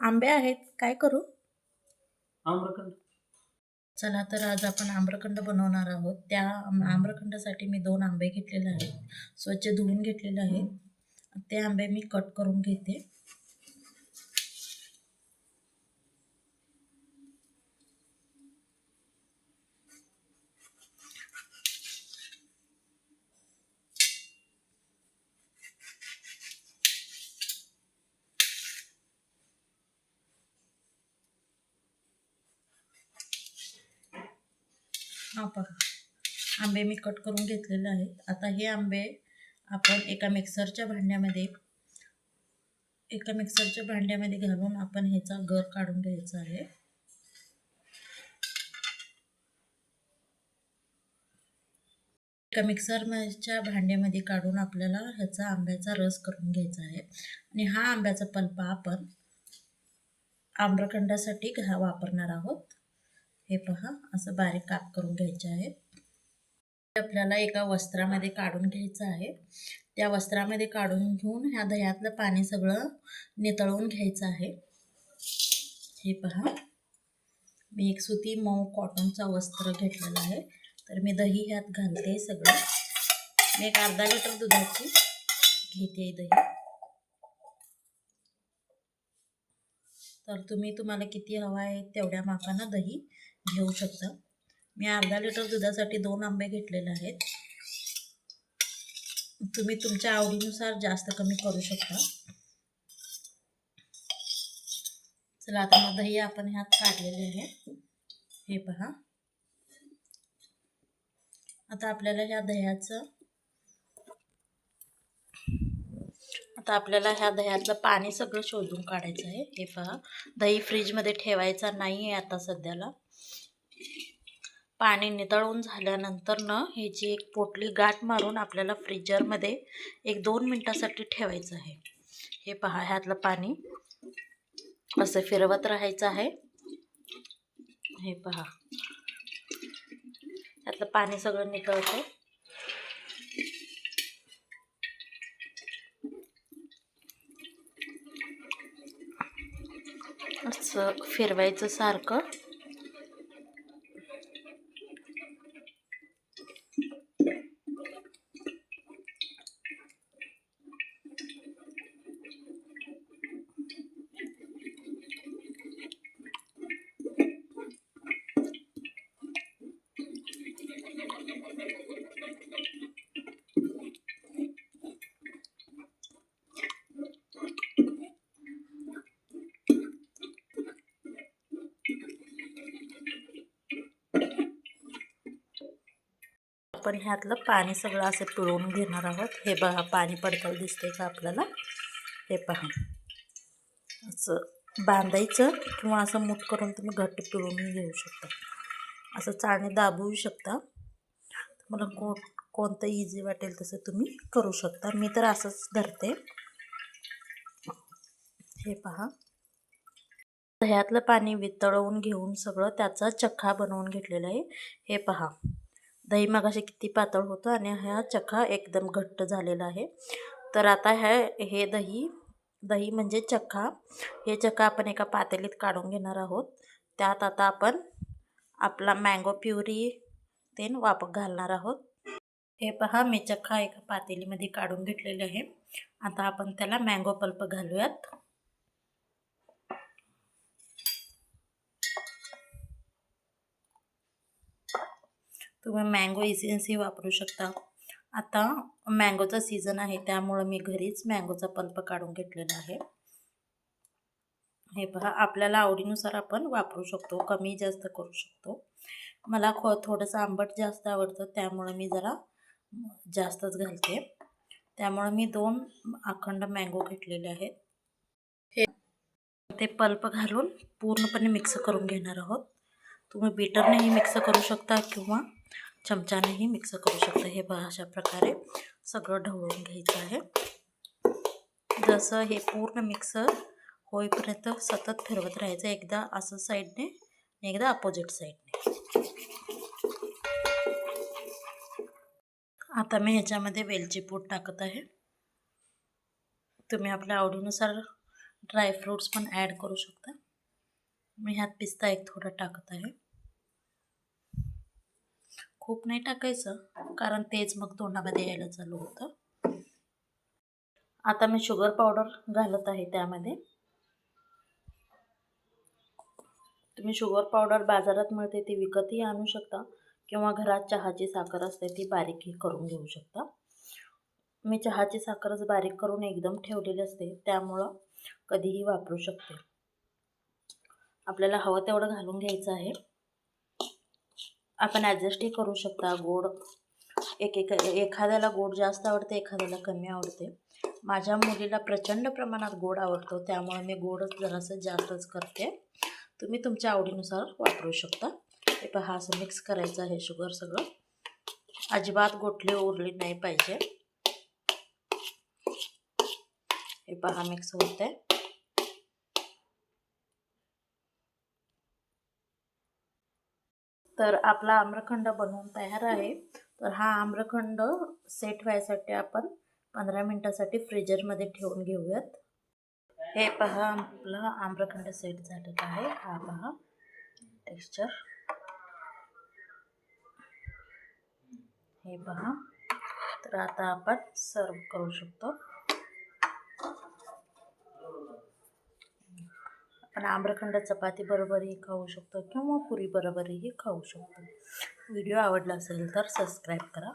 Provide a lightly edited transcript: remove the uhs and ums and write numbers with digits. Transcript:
आंबे आहेत, काय करू? आम्रखंड. चला तर आज आपण आम्रखंड बनवणार आहोत. त्या आम्रखंडासाठी मी 2 आंबे घेतलेले आहेत. स्वच्छ धुवून घेतलेले आहेत. ते आंबे मी कट करून घेते. हा पहा, आंबे मी कट करून घेतलेले आहेत. आता हे आंबे आपण एका मिक्सरच्या भांड्यामध्ये घालून आपण ह्याचा गर काढून घ्यायचा आहे. एका मिक्सरच्या भांड्यामध्ये काढून आपल्याला ह्याचा आंब्याचा रस करून घ्यायचा आहे. आणि हा आंब्याचा पल्प आपण आम्रखंडासाठी वापरणार आहोत. हे पहा, असं बारीक काप करून घ्यायचे आहेत. आपल्याला एका वस्त्रामध्ये काढून घ्यायचं आहे. त्या वस्त्रामध्ये काढून घेऊन ह्या दह्यातलं पाणी सगळं नितळवून घ्यायचं आहे. हे पहा, मी एक सुती मऊ कॉटनचा वस्त्र घेतलेला आहे. तर मी दही ह्यात घालते सगळं. मी एक अर्धा लिटर दुधाची घेते दही. तर तुम्हाला किती हवा आहे तेवढ्या मापानं दही घेऊ शकता. मी अर्धा लिटर दुधासाठी 2 आंबे घेतलेले आहेत. तुम्ही तुमच्या आवडीनुसार जास्त कमी करू शकता. चला आता मग दही आपण ह्यात काढलेले आहे. हे पहा, आता आपल्याला ह्या दह्यातलं पाणी सगळं शोधून काढायचं आहे. हे पहा, दही फ्रीजमध्ये ठेवायचा नाही आहे आता सध्याला. पाणी नितळून झाल्यानंतर ह्याची एक पोटली गाठ मारून आपल्याला फ्रीजरमध्ये 1-2 मिनिटासाठी ठेवायचं आहे. हे पहा, ह्यातलं पाणी असं फिरवत राहायचं आहे. हे पहा, ह्यातलं पाणी सगळं नितळतं. असं फिरवायचं सारखं. आपण ह्यातलं पाणी सगळं असं पिळून घेणार आहोत. हे बघा, पाणी पडताना दिसतंय का आपल्याला? हे पहा, असं बांधायचं किंवा असं मूठ करून तुम्ही घट्ट पिळून घेऊ शकता. असं चाळणी दाबवू शकता. तुम्हाला कोणतं इझी वाटेल तसं तुम्ही करू शकता. मी तर असंच धरते. हे पहा, दह्यातलं पाणी वितळवून घेऊन सगळं त्याचा चक्का बनवून घेतलेला आहे. हे पहा, दही मगाशी किती पातळ होतं आणि हा चक्का एकदम घट्ट झालेला आहे. तर आता हे दही म्हणजे चक्का, हे चक्का आपण एका पातेलीत काढून घेणार आहोत. त्यात आता आपण आपला मँगो प्युरी घालणार आहोत. हे पहा, मी चक्का एका पातेलीमध्ये काढून घेतलेले आहे. आता आपण त्याला मँगो पल्प घालूयात. तुम्ही मँगो इसेन्सही वापरू शकता. आता मँगोचा सीझन आहे त्यामुळं मी घरीच मँगोचा पल्प काढून घेतलेला आहे. हे पहा, आपल्याला आवडीनुसार आपण वापरू शकतो, कमी जास्त करू शकतो. मला थोडंसं आंबट जास्त आवडतं त्यामुळं मी जरा जास्तच घालते. त्यामुळं मी 2 अखंड मँगो घेतलेले आहेत. हे ते पल्प घालून पूर्णपणे मिक्स करून घेणार आहोत. तुम्ही बीटरनेही मिक्स करू शकता किंवा चमच्यानेही मिक्स करू शकता. हे पहा, अशा प्रकारे सगळं ढवळून घ्यायचं आहे. जसं हे पूर्ण मिक्स होईपर्यंत सतत फिरवत राहायचं. एकदा असं साईडने, एकदा अपोजिट साईडने. आता मी ह्याच्यामध्ये वेलची पूड टाकत आहे. तुम्ही आपल्या आवडीनुसार ड्रायफ्रूट्स पण ॲड करू शकता. मी ह्यात पिस्ता एक थोडा टाकत आहे. खूप नाही टाकायचं कारण तेच मग तोंडामध्ये यायला चालू होतं. आता मी शुगर पावडर घालत आहे त्यामध्ये. तुम्ही शुगर पावडर बाजारात मिळते ती विकतही आणू शकता किंवा घरात चहाची साखर असते ती बारीकही करून घेऊ शकता. मी चहाची साखरच बारीक करून एकदम ठेवलेली असते त्यामुळं कधीही वापरू शकते. आपल्याला हवं तेवढं घालून घ्यायचं आहे. आपण ॲडजस्टही करू शकता. गोड एखाद्याला गोड जास्त आवडते, एखाद्याला कमी आवडते. माझ्या मुलीला प्रचंड प्रमाणात गोड आवडतो त्यामुळे मी गोडच जरासं जास्तच करते. तुम्ही तुमच्या आवडीनुसार वापरू शकता. हे पहा असं मिक्स करायचं आहे शुगर सगळं. अजिबात गोठली उरली नाही पाहिजे. हे पहा मिक्स होते. तर आपला आम्रखंड बनवून तयार आहे. तर हा आम्रखंड सेट व्हायसाठी आपण 15 मिनिटासाठी फ्रीजरमध्ये ठेवून घेऊयात. हे पहा आपला आम्रखंड सेट झालेला आहे. हा पहा टेक्स्चर. हे पहा. तर आता आपण सर्व करू शकतो. आपण आम्रखंड चपाती बरोबरही खाऊ शकतो किंवा पुरी बरोबरही खाऊ शकतो. व्हिडिओ आवडला असेल तर सबस्क्राईब करा.